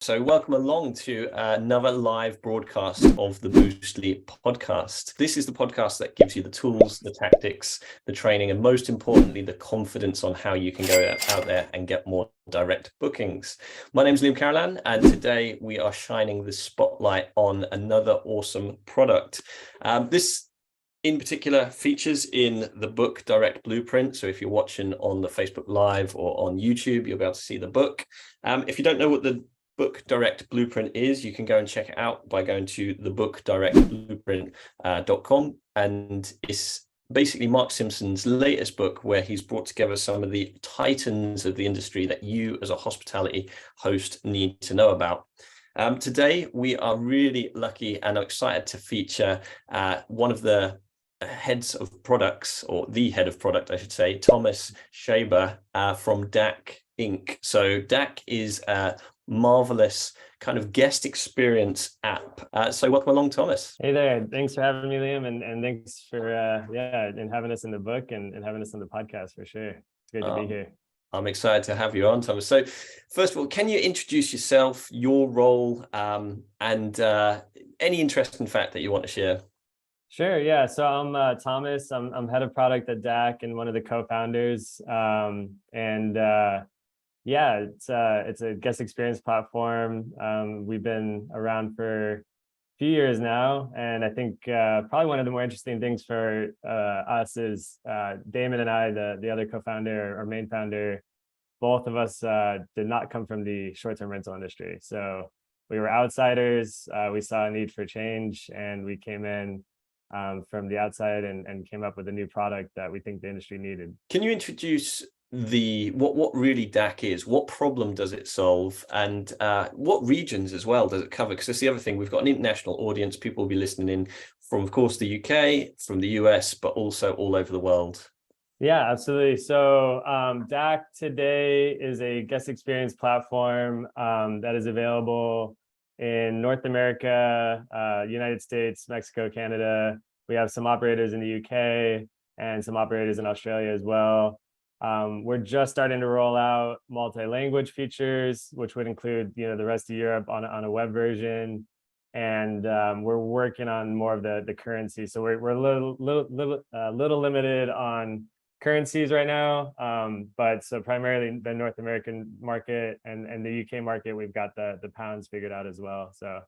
So welcome along to another live broadcast of the Boostly podcast. This is the podcast that gives you the tools, the tactics, the training, and most importantly, the confidence on how you can go out there and get more direct bookings. My name is Carolan, and today we are shining the spotlight on another awesome product. This in particular features in the book Direct Blueprint. So if you're watching on the Facebook Live or on YouTube, you'll be able to see the book. If you don't know what the book Direct Blueprint is, you can go and check it out by going to thebookdirectblueprint.com. And it's basically Mark Simpson's latest book where he's brought together some of the titans of the industry that you as a hospitality host need to know about. Today, we are really lucky and excited to feature one of the heads of products, or the head of product, I should say, Thomas Schaper from Dack Inc. So Dack is a marvelous kind of guest experience app. So welcome along, Thomas. Hey there. Thanks for having me, Liam, and thanks for and having us in the book and having us on the podcast for sure. It's great to be here. I'm excited to have you on, Thomas. So first of all, can you introduce yourself, your role, and any interesting fact that you want to share? Sure. Yeah. So I'm Thomas. I'm head of product at Dack and one of the co-founders. It's a guest experience platform. We've been around for a few years now, and I think probably one of the more interesting things for us is Damon and I, the other co-founder or main founder, both of us did not come from the short-term rental industry. So we were outsiders. We saw a need for change, and we came in from the outside and came up with a new product that we think the industry needed. Can you introduce what really Dack is? What problem does it solve, and what regions as well does it cover? Because that's the other thing, we've got an international audience. People will be listening in from, of course, the UK, from the US, but also all over the world. Yeah, absolutely. So Dack today is a guest experience platform that is available in North America, United States, Mexico, Canada. We have some operators in the UK and some operators in Australia as well. We're just starting to roll out multi-language features, which would include, the rest of Europe on a web version, and we're working on more of the currency. So we're a little limited on currencies right now, but so primarily the North American market and the UK market, we've got the pounds figured out as well. So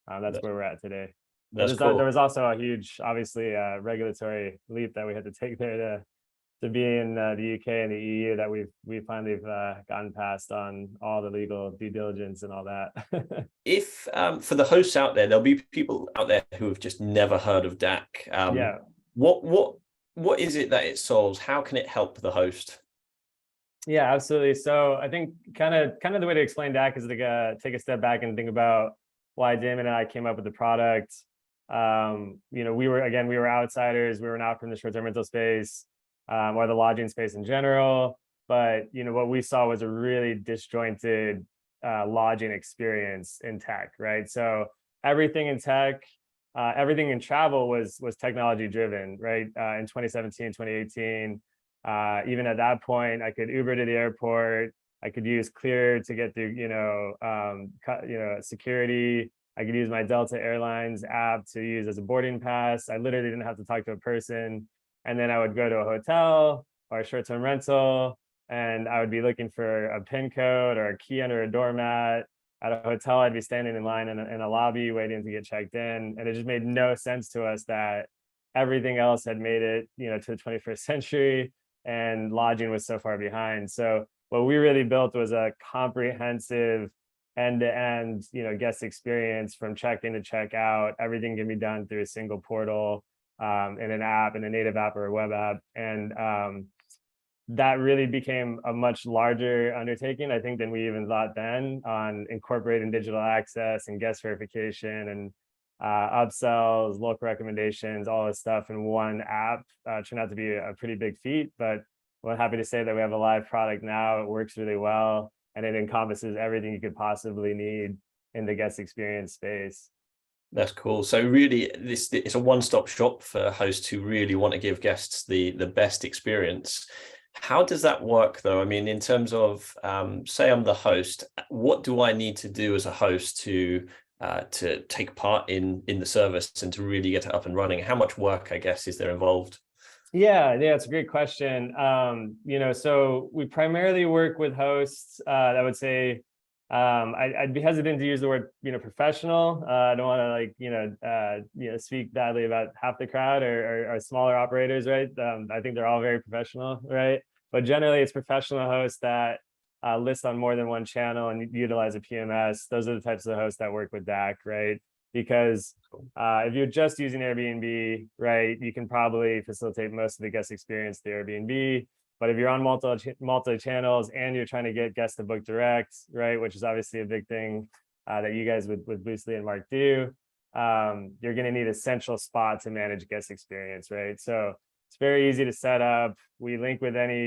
that's where we're at today. That's cool. There was also a huge, obviously, regulatory leap that we had to take there to be in the UK and the EU that we finally gotten past on all the legal due diligence and all that. If for the hosts out there, there'll be people out there who have just never heard of Dack. What is it that it solves? How can it help the host? Yeah, absolutely. So I think kind of the way to explain Dack is to take a step back and think about why Damon and I came up with the product. We were outsiders. We were not from the short-term rental space or the lodging space in general. But what we saw was a really disjointed lodging experience in tech, right? So everything in tech, everything in travel was technology driven, right? In 2017, 2018, even at that point, I could Uber to the airport. I could use Clear to get through, security. I could use my Delta Airlines app to use as a boarding pass. I literally didn't have to talk to a person. And then I would go to a hotel or a short-term rental, and I would be looking for a PIN code or a key under a doormat. At a hotel, I'd be standing in line in a lobby waiting to get checked in. And it just made no sense to us that everything else had made it, to the 21st century, and lodging was so far behind. So what we really built was a comprehensive end-to-end, guest experience from check-in to check-out. Everything can be done through a single portal, in an app, in a native app or a web app. And that really became a much larger undertaking, I think, than we even thought then, on incorporating digital access and guest verification and upsells, local recommendations, all this stuff in one app. Turned out to be a pretty big feat, but we're happy to say that we have a live product now. It works really well, and it encompasses everything you could possibly need in the guest experience space. That's cool. So really, it's a one-stop shop for hosts who really want to give guests the best experience. How does that work though? I mean, in terms of, say I'm the host, what do I need to do as a host to take part in the service and to really get it up and running? How much work, I guess, is there involved? Yeah, it's a great question. So we primarily work with hosts. I would say I'd be hesitant to use the word, professional. I don't want to speak badly about half the crowd or smaller operators, right? I think they're all very professional, right? But generally, it's professional hosts that list on more than one channel and utilize a PMS. Those are the types of hosts that work with Dack, right? Because if you're just using Airbnb, right, you can probably facilitate most of the guest experience to Airbnb. But if you're on multi channels and you're trying to get guests to book direct, right, which is obviously a big thing that you guys with Boostly and Mark do, you're going to need a central spot to manage guest experience, right? So it's very easy to set up. We link with 18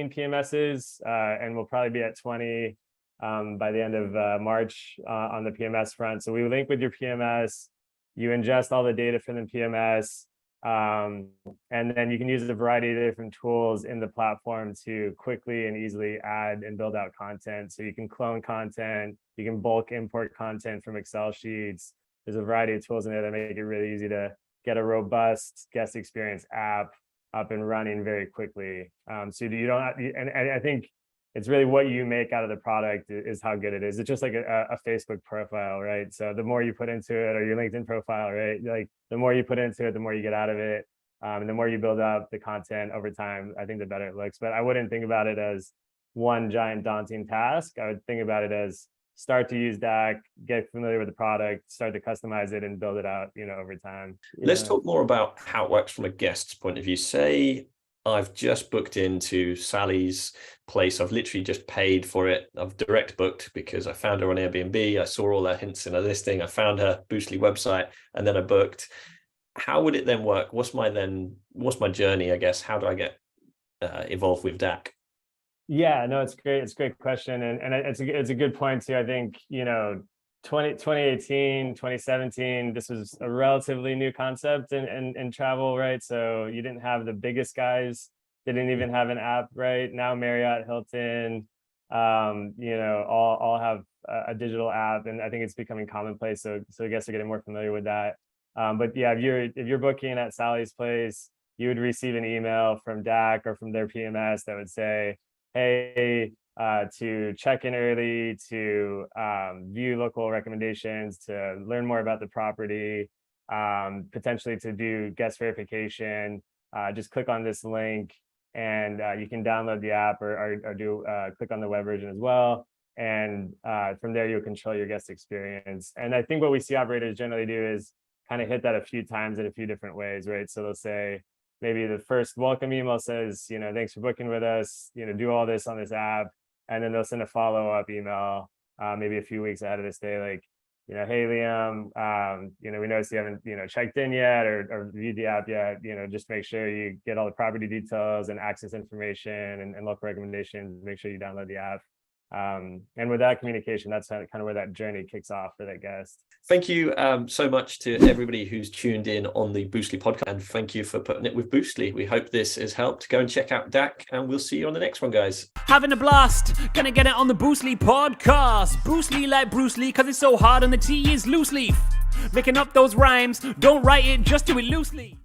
PMSs, and we'll probably be at 20 by the end of March on the PMS front. So we link with your PMS, you ingest all the data from the PMS, and then you can use a variety of different tools in the platform to quickly and easily add and build out content. So you can clone content, you can bulk import content from Excel sheets. There's a variety of tools in there that make it really easy to get a robust guest experience app up and running very quickly. So you don't have, and I think it's really what you make out of the product is how good it is. It's just like a Facebook profile, right? So the more you put into it, or your LinkedIn profile, right? Like the more you put into it, the more you get out of it. And the more you build up the content over time, I think the better it looks. But I wouldn't think about it as one giant daunting task. I would think about it as start to use Dack, get familiar with the product, start to customize it and build it out, over time. Let's talk more about how it works from a guest's point of view. Say I've just booked into Sally's place. I've literally just paid for it. I've direct booked because I found her on Airbnb. I saw all her hints in a listing. I found her Boostly website and then I booked. How would it then work? What's my journey, I guess? How do I get involved with Dack? Yeah, no, it's great. It's a great question. And it's a good point too. I think, 2018, 2017, this was a relatively new concept in travel, right? So you didn't have the biggest guys, didn't even have an app, right? Now Marriott, Hilton, all have a digital app, and I think it's becoming commonplace. So I guess they're getting more familiar with that. But yeah, if you're booking at Sally's place, you would receive an email from Dack or from their PMS that would say, hey, to check in early, to view local recommendations, to learn more about the property, potentially to do guest verification, just click on this link and you can download the app or do click on the web version as well. And from there, you'll control your guest experience. And I think what we see operators generally do is kind of hit that a few times in a few different ways, right? So they'll say, maybe the first welcome email says, thanks for booking with us, do all this on this app. And then they'll send a follow-up email, maybe a few weeks ahead of this day, like, hey, Liam, we noticed you haven't, checked in yet or viewed the app yet, just make sure you get all the property details and access information and local recommendations, make sure you download the app. And with that communication, that's kind of where that journey kicks off for that guest. Thank you so much to everybody who's tuned in on the Boostly podcast, and thank you for putting it with Boostly. We hope this has helped. Go and check out Dack, and we'll see you on the next one, guys. Having a blast, gonna get it on the Boostly podcast. Boostly like Bruce Lee, cause it's so hard and the T is loose leaf. Making up those rhymes, don't write it, just do it loosely.